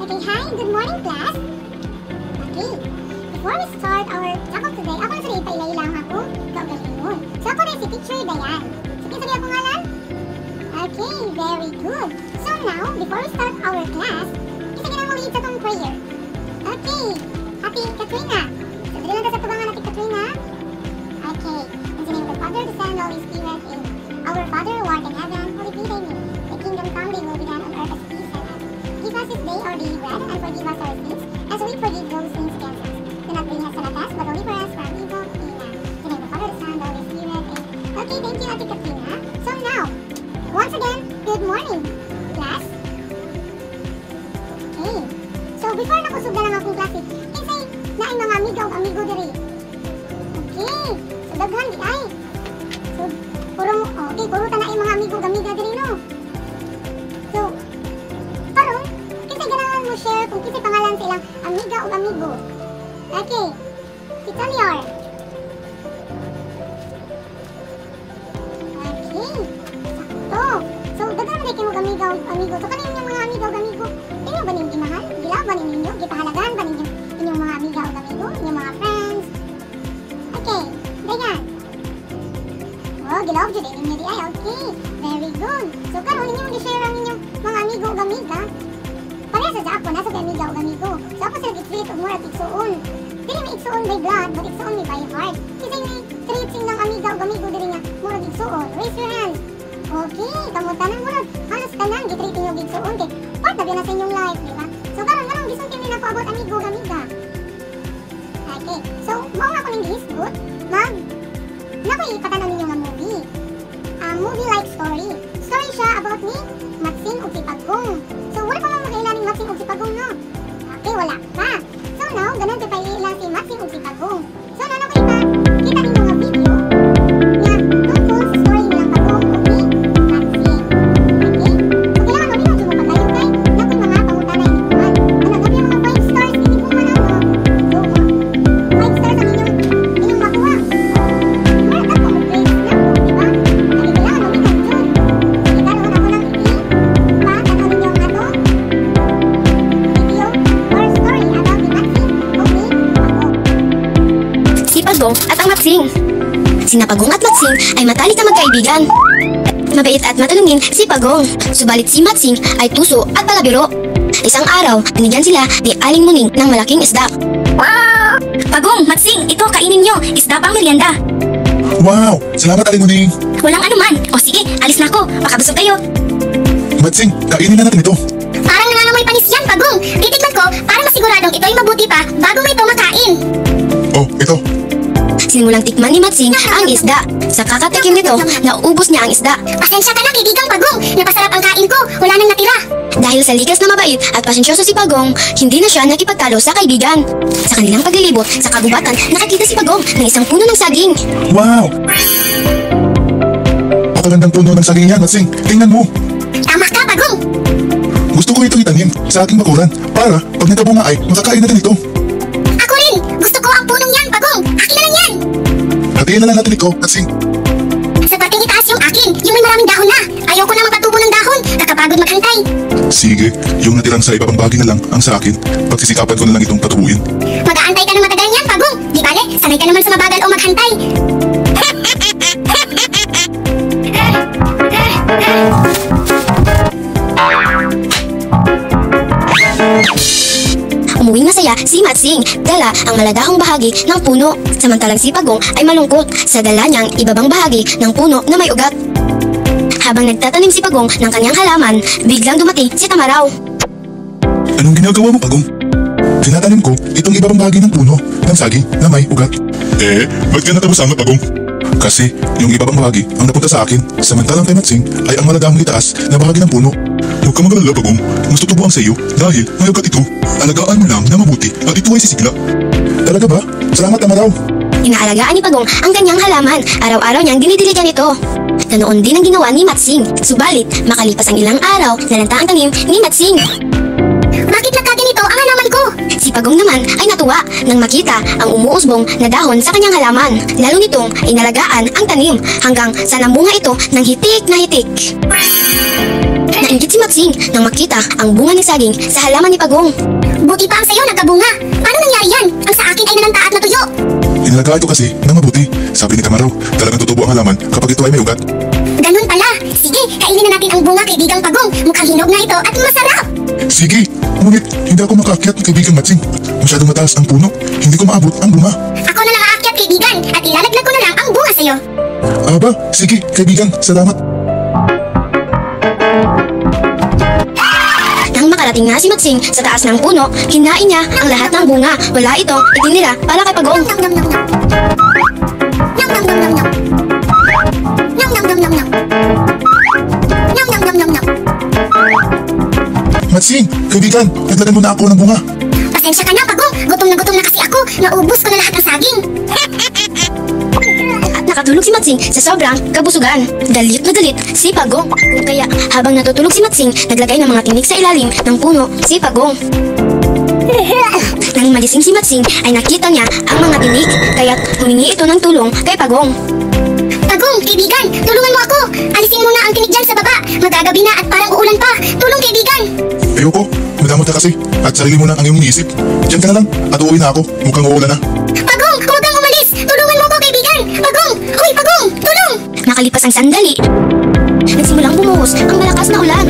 Okay, hi, good morning class. Okay, before we start our talk of today, ako na ipailay lang ako kaugalingon. So ako rin si Teacher Dayan. Sige, sabi ako ngalan? Okay, very good. So now, before we start our class, isa ka na mo lead sa tong prayer. Okay, Ate Katrina. So dili lang sa tubangan Ate Katrina. Okay, in the name of the Father, the Son, and the Holy Spirit, Amen. Our Father who art in heaven, hallowed be thy name. Thy kingdom come, thy will be done on earth as it is in heaven. Give us this day our daily bread, and forgive us our sins, as we forgive those sins against us. Do not bring us to the test, but deliver us from evil. Amen. In the name of the Father, the Son, and the Holy Spirit, Amen. Okay, thank you, Ate Katrina. So now, once again, good morning, class. Okay. So before nakusog na lang akong klase, kinsay naay mga amiga o amigo diri. Okay. So daghan di ay. So puro tanay mga amigo o amiga diri no. So karon kinsay ganahan mo share kung kinsay pangalan sa ilang amiga o amigo. Okay. Kita lior. Okay. Sakto. So daghan na kayo mga amiga o amigo. So kanin yung mga amiga o amigo. Inyo ba ning gimahal? Gilaban ninyo? Gipahalagan ba ninyo inyong mga amiga o amigo? Inyong mga friends? Okay. Dayan. Oh, gilawag dyan ninyo di ay. Okay. Very good. So karon ninyo mag-share ang inyong mga amigo o amiga. Pareha sa ako, nasa kay amiga o amigo. So ako sila git-treat o mura igsuon. Dili may igsuon by blood, but igsuon may by heart. Kasi may treat silang amiga o amigo dili nga mura igsuon. Raise your hands. Okay, kamutan ng murag. Halos tanan git-treat ninyo igsuon kay part na na sa inyong life, di ba? So karon ganun gisuntin nila ko about amigo o amiga. Okay. So mao na ko ning gihisgot. Nakoy ipatanan ninyo nga movie. Movie like story. Story siya about ni Maxine ug si Pagong. So wala pa man makailan ni Maxine ug si Pagong no. Okay, wala pa. So now ganun pa ilan si Maxine ug si Pagong. So na ko kita ninyo nga video nga tungkol sa story nilang Pagong ug ni Maxine. Okay? So kailangan mo nila mo pagayon kay nakoy mga pangutanay ni Kuan. Ano gabi mga 5 stars ni Kuan ano. So 5 stars ang inyong makuha. At ang Maxing. Sina Pagong at Maxing ay matalik na magkaibigan. Mabait at matalungin si Pagong, subalit si Maxing ay tuso at palabiro. Isang araw, binigyan sila ni Aling Muning ng malaking isda. Wow! Pagong, Maxing, ito kainin nyo, isda pang merienda. Wow! Salamat Aling Muning! Walang anuman. O sige, alis na ako, baka busog kayo. Maxing, kainin na natin ito. Parang nangangamoy panis yan, Pagong. Titikman ko para masiguradong ito'y mabuti pa bago mo ito makain. Oh, ito. Simulang tikman ni Maxing ang isda. Sa kakatikim nito, naubos niya ang isda. Pasensya ka na, kaibigang Pagong. Napasarap ang kain ko, wala nang natira. Dahil sa likas na mabait at pasensyoso si Pagong, hindi na siya nakipagtalo sa kaibigan. Sa kanilang paglilibot sa kagubatan, nakakita si Pagong ng isang puno ng saging. Wow! Pakagandang puno ng saging yan, Maxing. Tingnan mo. Tama ka, Pagong. Gusto ko itong itanim sa aking bakuran para pag nagkabunga ay makakain natin ito. Ako rin. Gusto ko ang punong yan, Pagong. Akin na lang yan. Hatiin na lang natin ito, Maxing. Sa pating itaas yung akin, yung may maraming dahon na. Ayaw ko na magpatubo ng dahon. Nakapagod maghantay. Sige, yung natirang sa ibabang bagay na lang ang sa akin. Pagsisikapan ko na lang itong patubuin. Mag-aantay ka ng matagal niyan, Pagong. Di bale, sanay ka naman sa mabagal o maghantay. Umuwing masaya si Maxing, dala ang maladahong bahagi ng puno. Samantalang si Pagong ay malungkot sa dala niyang ibabang bahagi ng puno na may ugat. Habang nagtatanim si Pagong ng kanyang halaman, biglang dumating si Tamaraw. Anong ginagawa mo, Pagong? Tinatanim ko itong ibabang bahagi ng puno ng saging na may ugat. Ba't ka natapos Pagong? Kasi yung ibabang bahagi ang napunta sa akin, samantalang kay Maxing ay ang maladahong itaas na bahagi ng puno. Huwag ka mag-alala, Pagong. Gusto tubuan sa iyo dahil may ugat ito. Alagaan mo lang na mabuti at ito ay sisigla. Talaga ba? Salamat naman daw. Inaalagaan ni Pagong ang kanyang halaman. Araw-araw niyang dinidiligan ito. Ganoon din ang ginawa ni Maxing. Subalit, makalipas ang ilang araw, nalanta ang tanim ni Maxing. Bakit nagkaganito ang halaman ko? Si Pagong naman ay natuwa nang makita ang umuusbong na dahon sa kanyang halaman. Lalo nitong inalagaan ang tanim hanggang sa namunga ito ng hitik na hitik. Nainggit si Matsing nang makita ang bunga ng saging sa halaman ni Pagong. Buti pa ang sayo nagkabunga. Paano nangyari yan? Ang sa akin ay nananta at natuyo. Inalaga ito kasi ng mabuti. Sabi ni Tamaraw, talagang tutubo ang halaman kapag ito ay may ugat. Ganun pala. Sige, kainin na natin ang bunga, kaibigang Pagong. Mukhang hinog na ito at masarap. Sige, ngunit hindi ako makaakyat, kaibigang Matsing. Masyadong mataas ang puno, hindi ko maabot ang bunga. Ako na lang aakyat, kaibigan, at ilalaglag ko na lang ang bunga sa'yo. Aba, sige, kaibigan, salamat. Nang makarating na si Matsing sa taas ng puno, kinain niya ang lahat ng bunga. Wala itong itinira para kay Pagong. Nom nom nom nom. Nom nom nom nom nom. Nom nom nom nom nom. Nom nom nom nom nom. Matsing, kaibigan, naglagan mo na ako ng bunga. Pasensya ka na, Pagong. Gutom na kasi ako. Naubos ko na lahat ng saging. At nakatulog si Matsing sa sobrang kabusugan. Galit na galit si Pagong. Kaya habang natutulog si Matsing, naglagay ng mga tinik sa ilalim ng puno si Pagong. Nang magising si Matsing ay nakita niya ang mga tinik, kaya't humingi ito ng tulong kay Pagong. Pagong, kaibigan, tulungan mo ako. Alisin mo na ang tinig dyan sa baba. Magagabi na at parang uulan pa. Tulong, kaibigan. Ayoko, madamot ka kasi, at sarili mo na ang iyong iniisip. Diyan ka na lang, at uuwi na ako, mukhang uulan na. Pagong, huwag kang umalis. Tulungan mo ako, kaibigan. Pagong, hoy, Pagong, tulong. Nakalipas ang sandali, nagsimulang bumuhos ang malakas na ulan.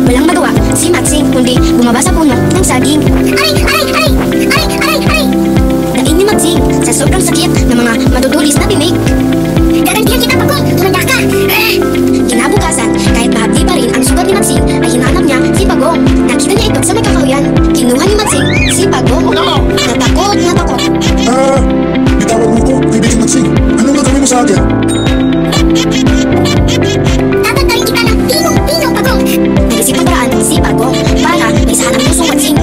Walang magawa si Matsing kundi bumaba sa puno ng saging. Aray, aray, aray, aray, aray, aray. Daing ni Matsing sa sobrang sakit ng mga matutulis na tinik. Gagantihan kita, Pagong. Tumanda ka. Kinabukasan, kahit mahapdi pa rin ang sugat ni Matsing, ay hinanap niya si Pagong. Nakita niya ito sa may kakahuyan. Kinuha ni Matsing si Pagong. Natakot na takot. Bitawan mo ko, kaibigan Matsing. Anong gagawin mo sa akin? Tatanggalin kita ng pinong-pinong, Pagong. Nag-isip ng paraan si Pagong para may sahan ang pusong Matsing.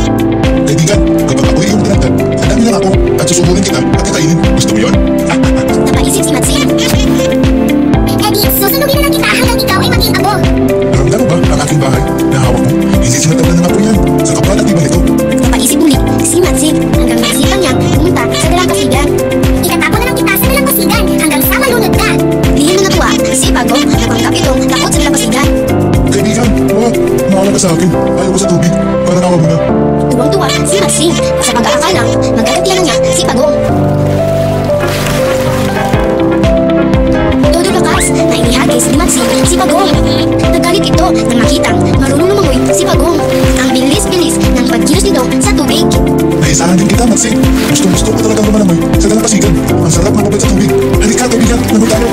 Kaibigan, kapag ako iyong tinagdag, nadami lang ako at susugurin kita at kikainin. Gusto mo yun? Napaisip si Matsing. Eddie, susunugin na lang kita hanggang ikaw ay maging abo. Ramdam mo ba ang aking bahay na hawak mo? Hindi sinatanggal ng apoy yan. Sa kapalatiban nito. Napaisip ulit si Matsing hanggang naisipan niya pumunta sa Dalampasigan. Itatapon na lang kita sa dalampasigan hanggang sa malunod ka. Lihim na natuwa si Pagong na pangkap itong takot sa Dalampasigan. Kaibigan, huwag. Mawala ka sa akin. Ayaw ko sa tubig. Parang awa mo na. Tuwang-tuwa si Matsing sa pag-aakalang magagapian niya si Pagong. Todo lakas na inihagis ni Matsing si Pagong. Nagalit ito nang makitang marunong lumangoy si Pagong. Ang bilis-bilis ng pagkilos nito sa tubig. Naisahan din kita, Matsing. Gusto ko talagang lumalangoy sa Dalampasigan. Ang sarap ng kapit sa tubig. Halika, kaibigan. Namoy tayo.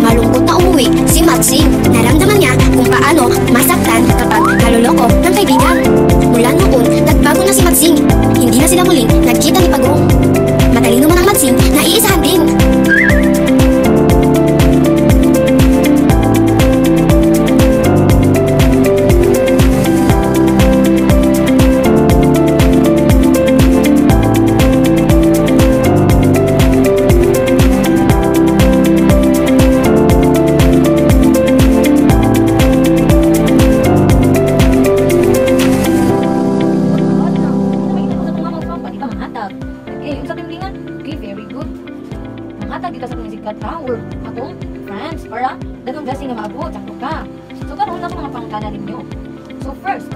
Malungkot na umuwi si Matsing. Naramdaman niya kung paano masaktan kapag naloloko ng kaibigan. Mula noon, nagbago na si Matsing. Hindi na sila muling nagkita ni Pagong. Matalino man ang Matsing na iisahan din. So first,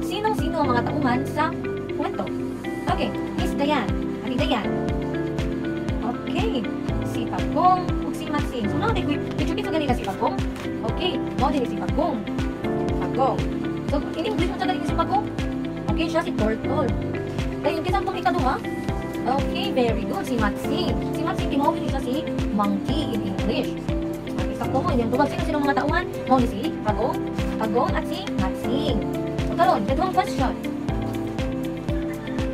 sinong-sino ang mga tauhan sa kwento? Okay, Miss Dayan. Ani Dayan. Okay, si Pagong ug si Matsing. So, natin ko picture ganila si Pagong. Okay, mo din si Pagong. Pagong. So, in English mo sa si Pagong. Okay, siya si Turtle. Dayon kita pang ikaduha. Okay, very good. Si Matsing. Si Matsing, timawin siya si Monkey in English. Isa ko mo, yung tubag sino mga tauhan. Mo ni si Pagong. Pagong at si Matsing. So karon, dalawang question.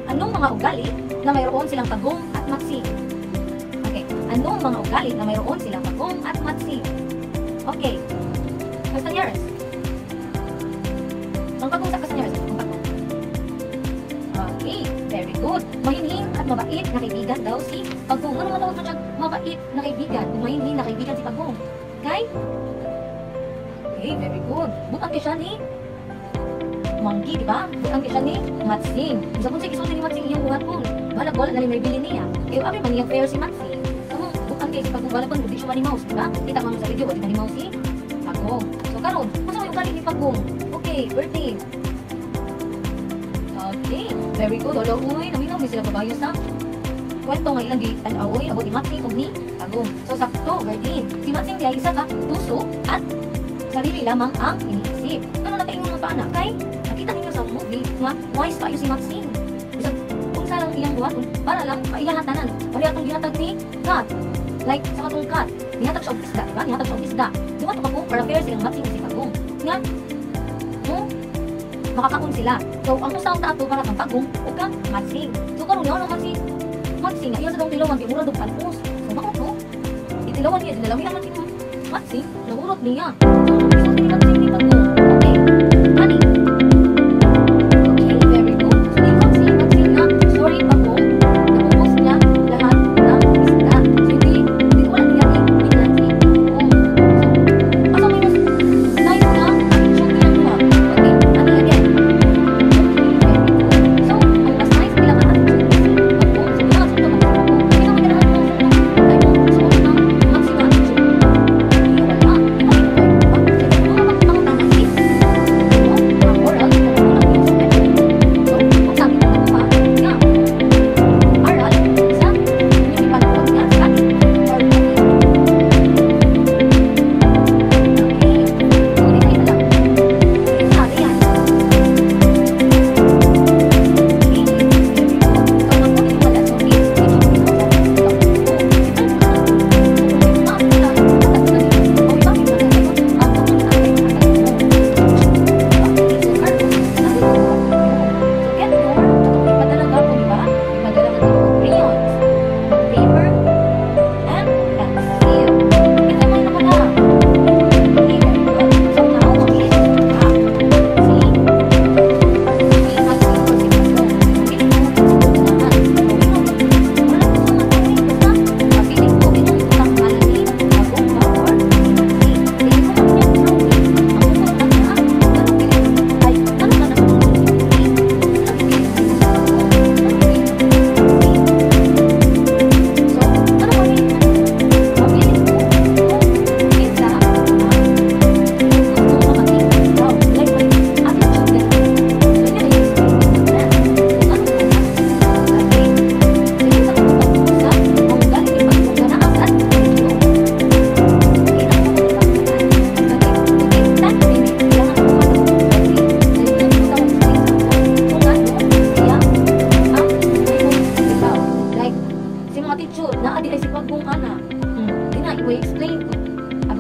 Anong mga ugali na mayroon silang Pagong at Matsing? Okay, anong mga ugali na mayroon silang Pagong at Matsing? Okay, Castañeras. Ang Pagong sa Castañeras, ang Pagong. Okay, very good. Mahinhin at mabait na kaibigan daw si Pagong. Ano matawag na siya? Mabait na kaibigan. Mahinhin na kaibigan si Pagong. Okay? Okay, very good. Butang siya ni Monkey, di ba? Butang siya ni Matsing. Sa kung sige ni Matsing iyong buhat po. Balag wala na may bili niya. Eh, abi man yung fair si Matsing. Butang Okay, si Pagong balaban, hindi siya manimaus, di ba? Kita mo sa video, hindi manimaus si Pagong. So, karon, kung saan yung galing ni Pagong? Okay, birthday. Okay, very good. Olo, uy, naminaw, may sila kabayo sa kwento nga ilang di tanaw, uy, abot ni Maxing o ni Pagong. So, sakto, birthday. Si Maxing di ay isa ka, puso at sarili lamang ang iniisip. Ano na kayo mga paanak? Kay, nakita ninyo sa movie, nga, wise kayo si Maxing. Bisag, kung saan lang iyang buhat, para lang mailahatanan. Pari atong gihatag ni Kat. Like, sa katong Kat, nihatag siya og isda, diba? Nihatag siya og isda. Duwa to Pagong, para fair silang Maxing si Pagong. Nga, makakakon sila. So, ang gusto ang tato para kang Pagong o kang Maxing. So, karoon niya naman si Maxing, iya sa itong tilawan, di mura doon palpos. So, bakit to? Itilawan niya, dinalawi naman si Maxing, nahurot niya. So, ni Maxing ni Pagong. Okay, honey. Okay, very good. So, di Maxing na, sorry Pagong, napupos niya lahat ng isda. So, hindi wala niya i-Maxing. So, asa may mas nice na, so, ginagawa. Okay, honey again. So, ang mas nice nila ka natin Pagong. So, wala sa ito Pagong. Pinamaganahan mo ay mo gusto mo ng Maxing na attitude. Wala.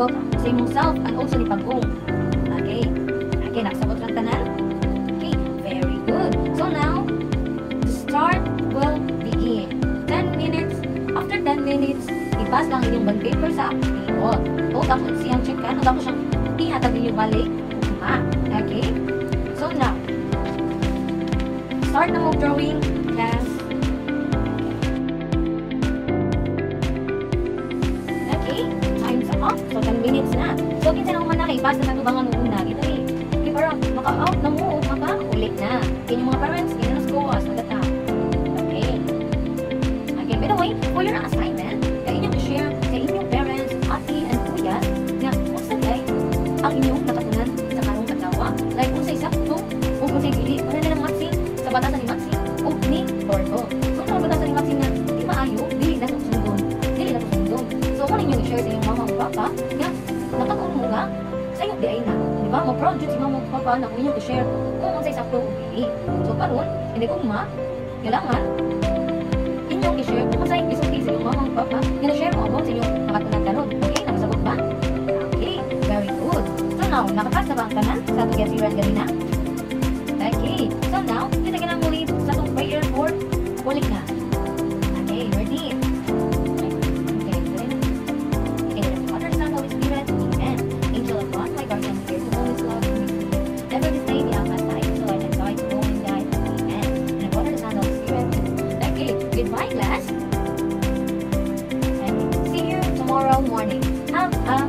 about sa imong self and also ni Pagong. Okay. Okay, nagsabot lang tanan. Okay, very good. So now, the start will begin. 10 minutes. After 10 minutes, i-pass lang inyong bond paper sa aktibo. O, tapos siyang check ka. O, tapos siyang ihatag niyo balik. Okay? So now, start na mo drawing class. Okay, time's up. So 10 minutes na. So kinsa nang man i-pass na tubangan mo una gito eh. Di para maka-out na mo, maka-ulit na. Kining mga parents, kini na school as nagata. Okay. Okay, by the way, for your assignment, kaya inyong i-share sa inyong parents, ate and kuya, na kung sa guys, ang inyong nakatunan sa karong katawa. Like kung sa isakto, o kung sa gili, wala na ng Maxing, sa batasan ni Maxing, o ni Porto. So sa batasan ni Maxing na, di maayo, dili na itong sundon. Dili na itong sundon. So kung inyong i-share sa inyong mama o papa, nga, nakatunan mo nga, sa iyo di ay na. Di ba? Mag-project si mama o papa na kung inyong i-share kung sa isakto o gili. So karon, hindi ko kailangan, inyong i-share kung sa inyong isulti sa inyong mama o papa, na-share mo about sa inyong nakatunan karon. Okay? Nakasagot ba? Okay, very good. So now, nakapas na ba ang tanan sa itong gasiran ganina? Okay, so now, kita ka na muli sa itong prayer for balik na. Okay, ready? Okay, good. Okay, Father, Son, Holy Spirit, Amen. Angel of God, my guardian here, to always love me. Never to stay the outside side, so I can die to go and die. Amen. And Father, Son, Holy Spirit. Okay, goodbye, class. And see you tomorrow morning. Have a